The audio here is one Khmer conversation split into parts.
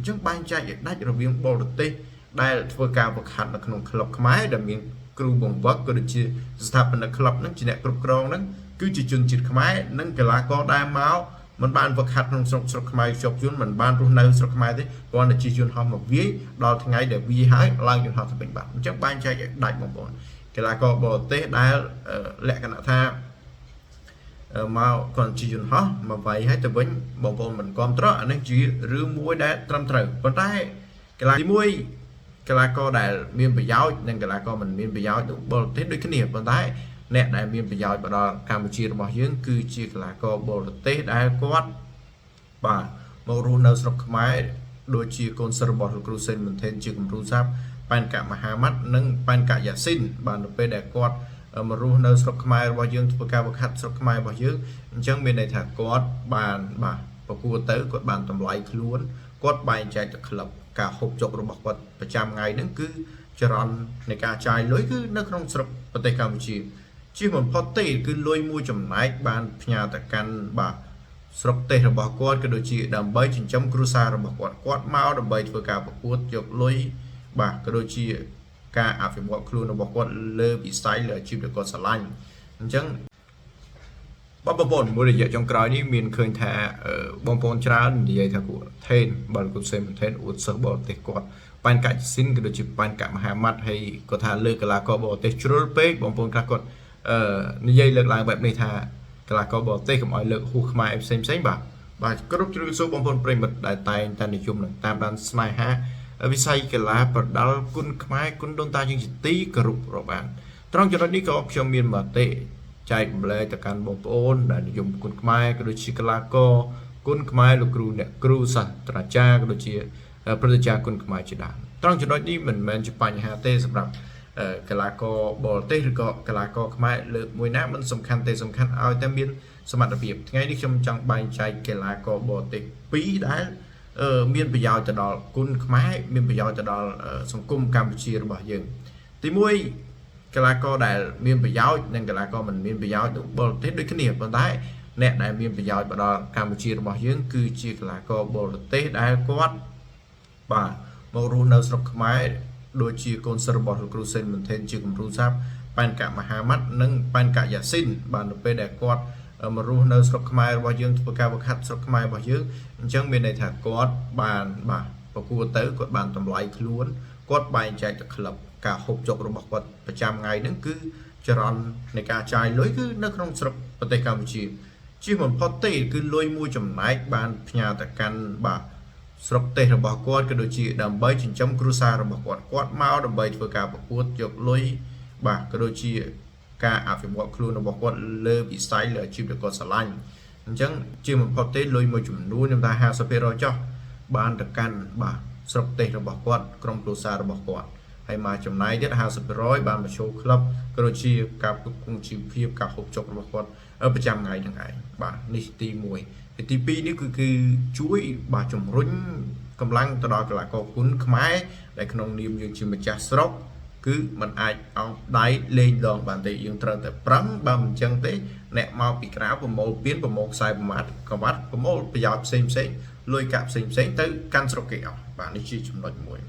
ចឹងបែងចែកដាច់រវាងបរទេសដែលធ្វើការវឹកហាត់នៅក្នុងក្លឹបខ្មែរដែលមានគ្រូបង្វឹកក៏ដូចជាស្ថាបនិកក្លឹបហ្នឹងជាអ្នកគ្រប់គ្រងហ្នឹងគឺជាជនជាតិខ្មែរនិងកីឡាករដែលមកមិនបានវឹកហាត់ក្នុងស្រុកខ្មែរជាប់យន្តមិនបានរស់នៅស្រុកខ្មែរទេគ្រាន់តែជាយន្តហោះមកវាយដល់ថ្ងៃដែលវាហើយឡើងយន្តហោះទៅវិញបាទអញ្ចឹងបែងចែកដាច់បងប្អូនកីឡាករបរទេសដែលលក្ខណៈថាមកគាត់ជាយន្តហោះមកវាយហើយទៅវិញបងប្អូនមិនគ្រប់ត្រអានេះជារឿងមួយដែលត្រឹមត្រូវប៉ុន្តែកីឡាទី1កីឡាករដែលមានប្រយោជន៍និងកីឡាករមិនមានប្រយោជន៍ទៅបរទេសដូចគ្នាប៉ុន្តែអ្នកដែលមានប្រយោជន៍មកដល់កម្ពុជារបស់យើងគឺជាកីឡាករបរទេសដែលគាត់បាទមករស់នៅស្រុកខ្មែរដូចជាកូនសិស្សរបស់លោកគ្រូសេនមិនថេនជាគំរូសាបប៉ែនកមហាម៉ាត់និងប៉ែនកយ៉ាស៊ីនបាទនៅពេលដែលគាត់មករស់នៅស្រុកខ្មែររបស់យើងធ្វើការវឹកហាត់ស្រុកខ្មែររបស់យើងអញ្ចឹងមានន័យថាគាត់បានបាទប្រកួតទៅគាត់បានតម្លៃខ្លួនគាត់បែងចែកទៅក្លឹបការហូបចុករបស់គាត់ប្រចាំថ្ងៃហ្នឹងគឺចរន្តនៃការចាយលុយគឺនៅក្នុងស្រុកប្រទេសកម្ពុជាជាបំផុតទេគឺលុយមួយចំណែកបានផ្ញើទៅកាន់បាទស្រុកទេសរបស់គាត់ក៏ដូចជាដើម្បីចិញ្ចឹមគ្រួសាររបស់គាត់មកដើម្បីធ្វើការប្រកួតយកលុយបាទក៏ដូចជាការអភិវឌ្ឍខ្លួនរបស់គាត់លើវិស័យលើអាជីពដែលគាត់ស្រឡាញ់អញ្ចឹងបងប្អូនមួយរយៈចុងក្រោយនេះមានឃើញថាបងប្អូនច្រើននិយាយថាគាត់ថេនបើគាត់សេមថេនអ៊ូតសិស្សបរទេសគាត់ប៉ែនកាច់ស៊ីនក៏ដូចជាប៉ែនកមហាម៉ាត់ហើយគាត់ថាលើកីឡាករបរទេសជ្រុលពេកបងប្អូនខ្លះគាត់និយាយលើកឡើងបែបនេះថាកីឡាករបរទេសកុំឲ្យលើកហួសខ្មែរផ្សេងបាទគ្រប់ជ្រុលសួរបងប្អូនប្រិមិត្តដែលតែងតែនិយមនឹងតាមដានស្នេហាវិស័យកីឡាប្រដាល់គុណខ្មែរគុណដូនតាយើងជាទីគោរពរាប់អានត្រង់ចំណុចនេះក៏ខ្ញុំមានមតិចែកម្លែកទៅកាន់បងប្អូនដែលនិយមគុណខ្មែរក៏ដូចជាកីឡាករគុណខ្មែរលោកគ្រូអ្នកគ្រូសាស្ត្រាចារ្យក៏ដូចជាព្រឹទ្ធាចារ្យគុណខ្មែរជាដើមត្រង់ចំណុចនេះមិនមែនជាបញ្ហាទេសម្រាប់កីឡាករបរទេសឬក៏កីឡាករខ្មែរលើកមួយណាមិនសំខាន់ទេសំខាន់ឲ្យតែមានសមត្ថភាពថ្ងៃនេះខ្ញុំចង់បែងចែកកីឡាករបរទេស2ដែលមានប្រយោជន៍ទៅដល់គុណខ្មែរមានប្រយោជន៍ទៅដល់សង្គមកម្ពុជារបស់យើងទី1កីឡាករដែលមានប្រយោជន៍និងកីឡាករមិនមានប្រយោជន៍ទៅបរទេសដូចគ្នាប៉ុន្តែអ្នកដែលមានប្រយោជន៍ទៅដល់កម្ពុជារបស់យើងគឺជាកីឡាករបរទេសដែលគាត់បាទមករស់នៅស្រុកខ្មែរដូចជាកូនសិស្សរបស់លោកគ្រូសេនមិនថេនជាគំរូសាបប៉ែនកមហាម៉ាត់និងប៉ែនកយ៉ាស៊ីនបាទនៅពេលដែលគាត់មករស់នៅស្រុកខ្មែររបស់យើងធ្វើការវឹកហាត់ស្រុកខ្មែររបស់យើងអញ្ចឹងមានន័យថាគាត់បានបាទប្រកួតទៅគាត់បានតម្លៃខ្លួនគាត់បែងចែកទៅក្លឹបការហូបចុករបស់គាត់ប្រចាំថ្ងៃហ្នឹងគឺចរន្តនៃការចាយលុយគឺនៅក្នុងស្រុកប្រទេសកម្ពុជាជាបំផុតទេគឺលុយមួយចំណែកបានផ្ញើទៅកាន់បាទស្រុកទេសរបស់គាត់ក៏ដូចជាដើម្បីចិញ្ចឹមគ្រួសាររបស់គាត់មកដើម្បីធ្វើការប្រកួតយកលុយបាទក៏ដូចជាការអភិវឌ្ឍខ្លួនរបស់គាត់លើវិស័យលើអាជីពដែលគាត់ស្រឡាញ់អញ្ចឹងជាបំផុតទេលុយមួយចំនួនខ្ញុំថា 50% ចុះបានទៅកាន់បាទស្រុកទេសរបស់គាត់ក្រុមគ្រួសាររបស់គាត់ហើយមកចំណាយទៀត 50% បានមកចូលក្លឹបក៏ដូចជាការផ្គត់ផ្គង់ជីវភាពការហូបចុករបស់គាត់ប្រចាំថ្ងៃទាំងឯងបាទនេះទី1ហើយទី2នេះគឺជួយបាទជំរុញកម្លាំងទៅដល់កីឡាករគុណខ្មែរដែលក្នុងនាមយើងជាម្ចាស់ស្រុកគឺมันអាចអោបដៃលេងដងបានទេយើងត្រូវតែប្រឹងបើមិនអញ្ចឹងទេអ្នកមកពីក្រៅប្រមូលពៀនប្រមូលខ្សែប្រមាថកវ៉ាត់ប្រមូលប្រយោជន៍ផ្សេងលុយកាក់ផ្សេងទៅកាន់ស្រុកគេអស់បាទនេះជាចំណុចមួយ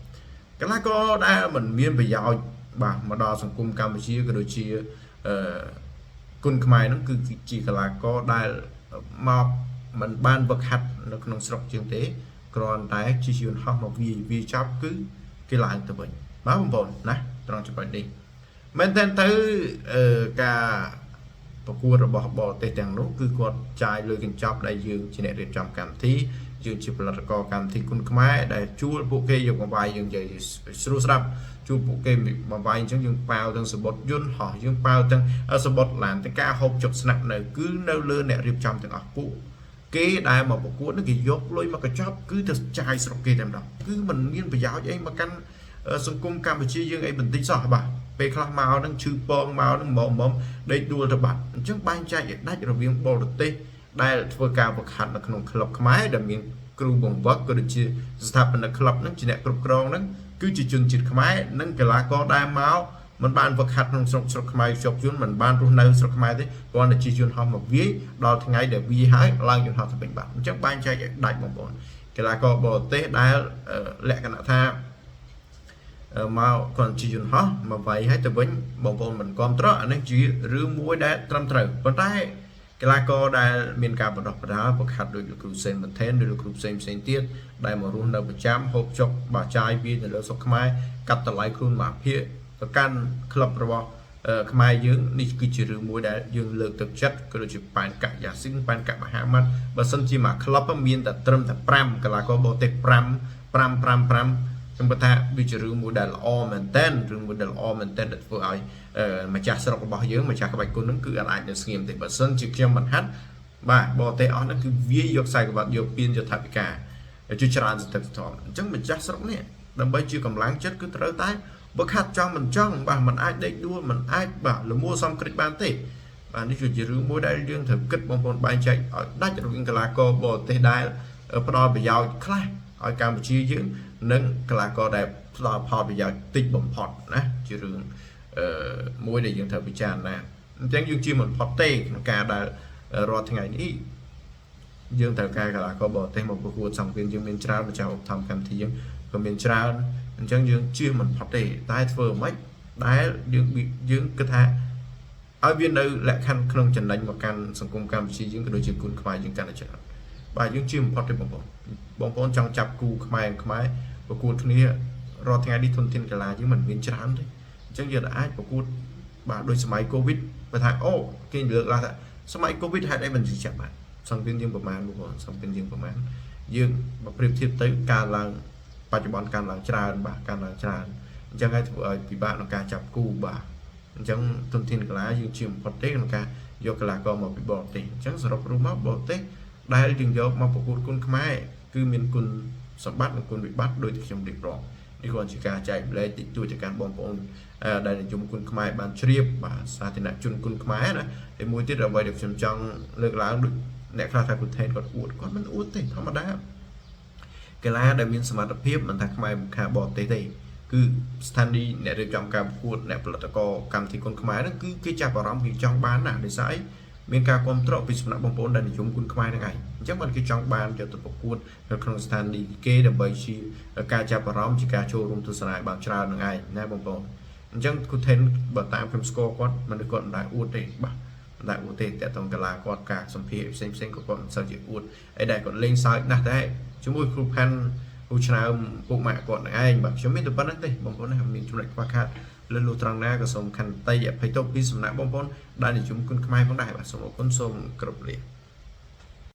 កីឡាករដែលមិនមានប្រយោជន៍បាទមកដល់សង្គមកម្ពុជាក៏ដូចជាគុណខ្មែរហ្នឹងគឺជាកីឡាករដែលមកមិនបានវឹកហាត់នៅក្នុងស្រុកជាងទេគ្រាន់តែជាយន្តហោះមកវាចាប់គឺគេឡើងទៅវិញបាទបងប្អូនណាត្រង់ចំណុចនេះមែនតើទៅការប្រកួតរបស់បរទេសទាំងនោះគឺគាត់ចាយលុយកញ្ចប់ដែលយើងជាអ្នករៀបចំកម្មវិធីយើងជាផលិតករកម្មវិធីគុណខ្មែរដែលជួលពួកគេយកមកវាយយើងនិយាយស្រួលស្ដាប់ជួលពួកគេមកវាយអញ្ចឹងយើងប៉ាវទាំងសបុតយន្តហោះយើងប៉ាវទាំងសបុតឡានទាំងការហូបចុកស្នាក់នៅគឺនៅលើអ្នករៀបចំទាំងអស់ពួកគេដែលមកប្រកួតនឹងគេយកលុយមកកញ្ចប់គឺទៅចាយស្រុកគេតែម្ដងគឺมันមានប្រយោជន៍អីមកកាន់សង្គមកម្ពុជាយើងអីបន្តិចសោះបាទពេលខ្លះមកនឹងឈឺពងមកនឹងមុំដេកដួលទៅបាត់អញ្ចឹងបែងចែកឲ្យដាច់រវាងបរទេសដែលធ្វើការវឹកហាត់នៅក្នុងក្លឹបខ្មែរដែលមានគ្រូបង្វឹកក៏ដូចជាស្ថាបនិកក្លឹបហ្នឹងជាអ្នកគ្រប់គ្រងហ្នឹងគឺជាជនជាតិខ្មែរនិងកីឡាករដែលមកមិនបានវឹកហាត់ក្នុងស្រុកខ្មែរជាប់យន្តមិនបានរស់នៅស្រុកខ្មែរទេគ្រាន់តែជាយន្តហោះមកវាយដល់ថ្ងៃដែលវាយហើយឡើងយន្តហោះទៅវិញបាទអញ្ចឹងបែងចែកឲ្យដាច់បងប្អូនក កីឡាករបរទេសដែលលក្ខណៈថាមកគាត់ជាយន្តហោះមកវាយឲ្យទៅវិញបងប្អូនមិនគ្រប់ត្រអានេះជារឿងមួយដែលត្រឹមត្រូវប៉ុន្តែកីឡាករដែលមានការបណ្ដោះបណ្ដាលបង្ខាត់ដោយលោកគ្រូសេនបន្ថែនដោយលោកគ្រូផ្សេងទៀតដែលមករស់នៅប្រចាំហូបចុកបាចាយវានៅលើស្រុកខ្មែរកាត់តម្លៃខ្លួនមកភាគទៅកាន់ក្លឹបរបស់ខ្មែរយើងនេះគឺជារឿងមួយដែលយើងលើកទឹកចិត្តក៏ដូចជាប៉ែនកាក់យ៉ាស៊ីនប៉ែនកាក់មហាម៉ាត់បើសិនជាមកក្លឹបមានតែត្រឹមតែ5កីឡាករបរទេស5ខ្ញុំគាត់ថាវាជារឿងមួយដែលល្អមែនតើរឿងមួយដែលល្អមែនតើដែលធ្វើឲ្យម្ចាស់ស្រុករបស់យើងម្ចាស់ក្បាច់គុណហ្នឹងគឺអាចនៅស្ងៀមទេបើសិនជាខ្ញុំមិនហាត់បាទបរទេសអស់ហ្នឹងគឺវាយកខ្សែក្បាត់យកពៀនយកថវិកាជាច្រើនស្ទើរស្ទំអញ្ចឹងម្ចាស់ស្រុកនេះដើម្បីជាកម្លាំងចិត្តគឺត្រូវតែបើខាត់ចង់មិនចង់បាទมันអាចដេកដួលมันអាចបាទលមួសំក្រិចបានទេបាទនេះគឺជារឿងមួយដែលយើងត្រូវគិតបងប្អូនបែងចែកឲ្យដាច់រវាងកីឡាករបរទេសដែលផ្ដល់ប្រយោជន៍ខ្លះឲ្យកម្ពុជាយើងនិងកីឡាករដែលផ្ដល់ផលប្រយោជន៍តិចបំផុតណាជារឿងមួយដែលយើងត្រូវពិចារណាអញ្ចឹងយើងជាមិនផុតទេក្នុងការដែលរាល់ថ្ងៃនេះយើងត្រូវការកីឡាករបរទេសមកប្រកួតសង្គ្រាមយើងមានច្រើនម្ចាស់ឧបត្ថម្ភកម្មវិធីយើងក៏មានច្រើនអញ្ចឹងយើងជឿមិនផុតទេតែធ្វើមិនដែលយើងគិតថាឲ្យវានៅលក្ខខណ្ឌក្នុងចំណេញមកកាន់សង្គមកម្ពុជាយើងក៏ដូចជាគុណខ្មែរយើងកាន់តែច្រើនបាទយើងជឿមិនផុតទេបងប្អូនចង់ចាប់គូខ្មែរប្រកួតគ្នារាល់ថ្ងៃនេះធនធានកីឡាយើងមិនមានច្រើនទេអញ្ចឹងយើងអាចប្រកួតបាទដោយសម័យកូវីដបើថាអូគេលើកឡើងថាសម័យកូវីដហេតុអីមិនជិះចាប់បាទសង្គ្រាមយើងប្រមាណបងប្អូនសង្គ្រាមយើងប្រមាណយើងបើប្រៀបធៀបទៅការឡើងបច្ចុប្បន្នការឡើងច្រើនបាទការឡើងច្រើនអញ្ចឹងហើយធ្វើឲ្យពិបាកក្នុងការចាប់គូបាទអញ្ចឹងធនធានកីឡាយើងជាបំផុតទេក្នុងការយកកីឡាករមកពីបរទេសអញ្ចឹងសរុបរួមមកបរទេសដែលយើងយកមកប្រកួតគុណខ្មែរគឺមានគុណសម្បត្តិនិងគុណវិបត្តិដោយខ្ញុំរៀបរាប់នេះគ្រាន់ជាការចែកម្លែកតិចតួចទៅកាន់បងប្អូនដែលនិយមគុណខ្មែរបានជ្រាបបាទសាធារណជនគុណខ្មែរណាតែមួយទៀតអ្វីដែលខ្ញុំចង់លើកឡើងដូចអ្នកខ្លះថាគុណថេនគាត់អួតគាត់មិនអួតទេធម្មតាកីឡាដែលមានសមត្ថភាពមិនថាខ្មែរបរទេសទេគឺស្ថានីយ៍អ្នករៀបចំការប្រកួតអ្នកផលិតករកម្មវិធីគុណខ្មែរហ្នឹងគឺគេចាប់អារម្មណ៍គេចង់បានណាដោយសារអីមានការគ្រប់គ្រងពីសំណាក់បងប្អូនដែលនិយមគុណខ្មែរហ្នឹងឯងអញ្ចឹងបានគេចង់បានយកទៅប្រកួតនៅក្នុងស្ថានីយ៍គេដើម្បីជាការចាប់អារម្មណ៍ជាការចូលរួមទស្សនាបានច្រើនហ្នឹងឯងណាបងប្អូនអញ្ចឹងគូថេនបើតាមខ្ញុំស្គាល់គាត់មិនគាត់មិនដែរអួតទេបាទមិនដែរអួតទេតែតងកីឡាគាត់ការសម្ភារផ្សេងក៏គាត់មិនសូវជាអួតអីដែលគាត់លេងសើចណាស់តែជាមួយគ្រូផាន់គូឆ្នើមពុកម៉ាក់គាត់នឹងឯងបាទខ្ញុំមានតែប៉ុណ្្នឹងទេបងប្អូនណាមានចំណុចខ្វះខាតលើលុះត្រង់ណាក៏សូមខន្តីអភ័យទោសពីសំណាក់បងប្អូនដែលនិយមគុណខ្មែរផងដែរបាទសូមអរគុណសូមគោរពលា